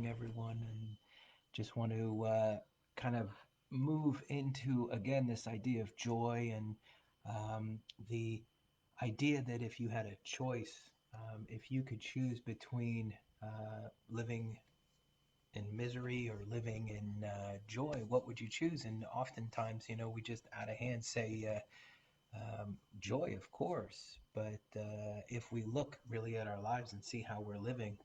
everyone, and just want to kind of move into again this idea of joy and the idea that if you had a choice, if you could choose between living in misery or living in joy, what would you choose? And oftentimes, we just out of hand say joy, of course. But if we look really at our lives and see how we're living,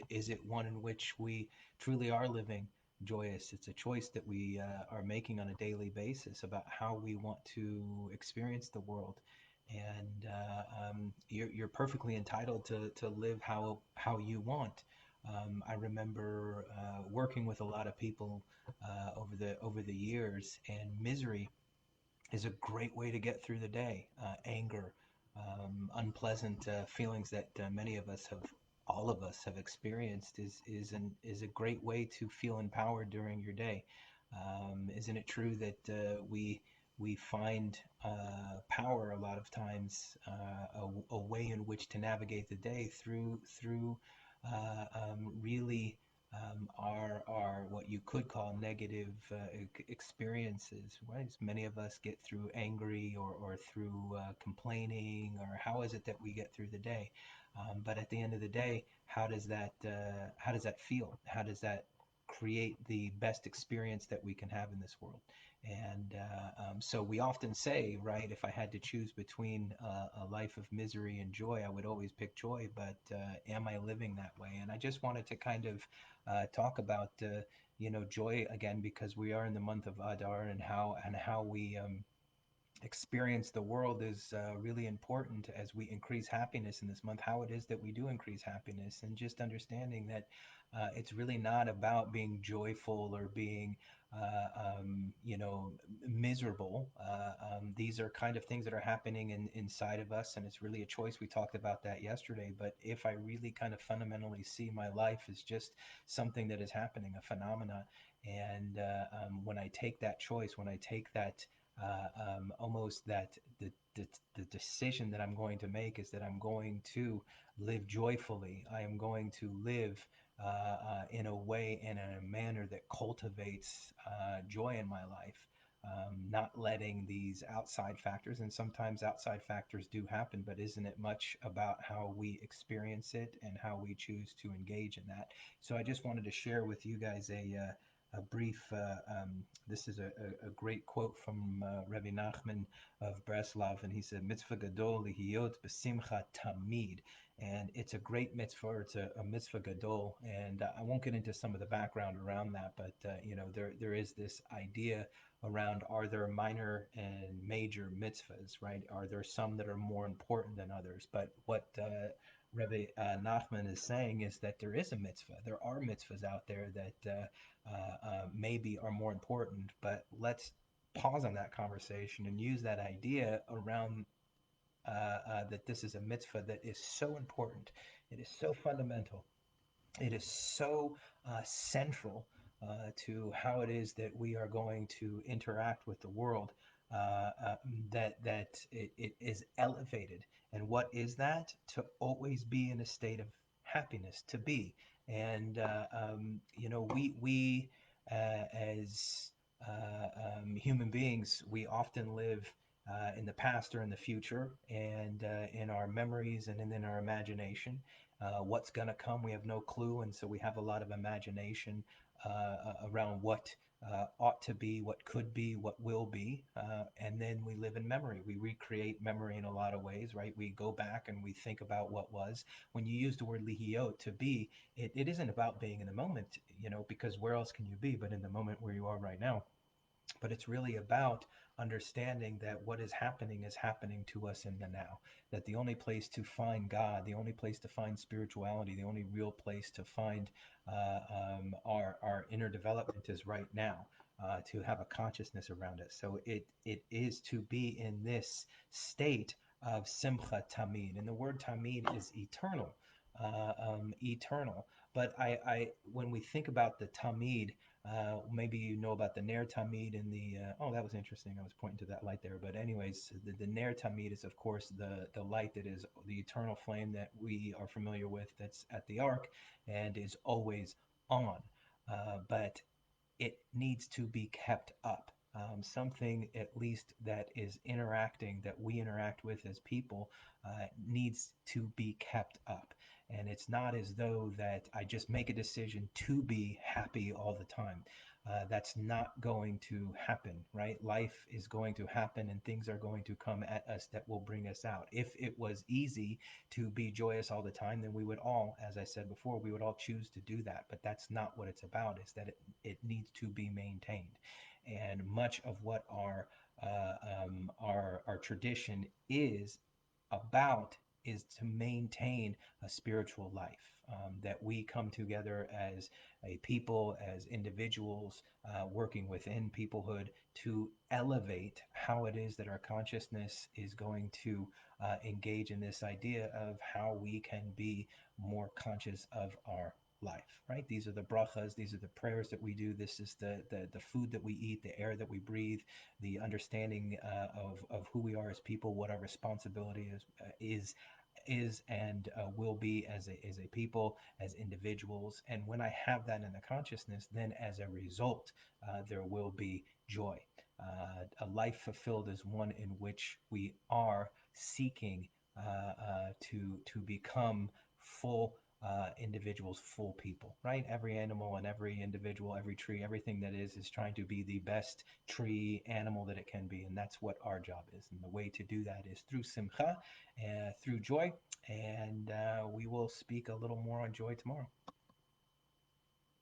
is it one in which we truly are living joyous? It's a choice that we are making on a daily basis about how we want to experience the world. And you're perfectly entitled to live how you want. I remember working with a lot of people over the years, and misery is a great way to get through the day. Anger, unpleasant feelings that many of us have, all of us have experienced, is a great way to feel empowered during your day. Isn't it true that we find power a lot of times, a way in which to navigate the day through really are what you could call negative experiences, right? Many of us get through angry or through complaining, or how is it that we get through the day? But at the end of the day, how does that feel? How does that create the best experience that we can have in this world? And so we often say, right, if I had to choose between a life of misery and joy, I would always pick joy. But am I living that way? And I just wanted to kind of talk about joy again, because we are in the month of Adar, and how we experience the world is really important as we increase happiness in this month. How it is that we do increase happiness, and just understanding that it's really not about being joyful or being miserable. These are kind of things that are happening inside of us, and it's really a choice. We talked about that yesterday. But if I really kind of fundamentally see my life as just something that is happening, a phenomena, and when I take that choice, when I take that almost that the decision that I'm going to make is that I'm going to live joyfully. I am going to live in a way and in a manner that cultivates joy in my life. Not letting these outside factors, and sometimes outside factors do happen, but isn't it much about how we experience it and how we choose to engage in that? So I just wanted to share with you guys a brief. This is a great quote from Rabbi Nachman of Breslov, and he said, "Mitzvah gadol lihiyot b'simcha tamid," and it's a great mitzvah. It's a mitzvah gadol, and I won't get into some of the background around that, but there is this idea around, are there minor and major mitzvahs, right? Are there some that are more important than others? But what Rabbi Nachman is saying is that there is a mitzvah. There are mitzvahs out there that maybe are more important, but let's pause on that conversation and use that idea around that this is a mitzvah that is so important. It is so fundamental. It is so central to how it is that we are going to interact with the world, that it is elevated. And what is that? To always be in a state of happiness, to be. And we as human beings, we often live in the past or in the future, and in our memories and in our imagination. What's going to come, we have no clue, and so we have a lot of imagination around what ought to be, what could be, what will be, and then we live in memory. We recreate memory in a lot of ways, right? We go back and we think about what was. When you use the word lihiot, to be, it isn't about being in the moment, because where else can you be but in the moment where you are right now? But it's really about understanding that what is happening to us in the now. That the only place to find God, the only place to find spirituality, the only real place to find our inner development is right now. To have a consciousness around it. So it is to be in this state of simcha tamid. And the word tamid is eternal. Eternal. But when we think about the Tamid, maybe you know about the Ner Tamid and the oh, that was interesting. I was pointing to that light there. But anyways, the Ner Tamid is of course the light that is the eternal flame that we are familiar with. That's at the ark and is always on. But it needs to be kept up. Something at least that is interacting, that we interact with as people, needs to be kept up. And it's not as though that I just make a decision to be happy all the time. That's not going to happen, right? Life is going to happen and things are going to come at us that will bring us out. If it was easy to be joyous all the time, then we would all, as I said before, we would all choose to do that. But that's not what it's about, is that it needs to be maintained. And much of what our tradition is about is to maintain a spiritual life, that we come together as a people, as individuals, working within peoplehood to elevate how it is that our consciousness is going to engage in this idea of how we can be more conscious of our life, right? These are the brachas, these are the prayers that we do. This is the food that we eat, the air that we breathe, the understanding of who we are as people, what our responsibility is and will be as a people, as individuals. And when I have that in the consciousness, then as a result, there will be joy. A life fulfilled is one in which we are seeking to become full individuals, full people, right? Every animal and every individual, every tree, everything that is trying to be the best tree animal that it can be. And that's what our job is. And the way to do that is through simcha, through joy. And we will speak a little more on joy tomorrow.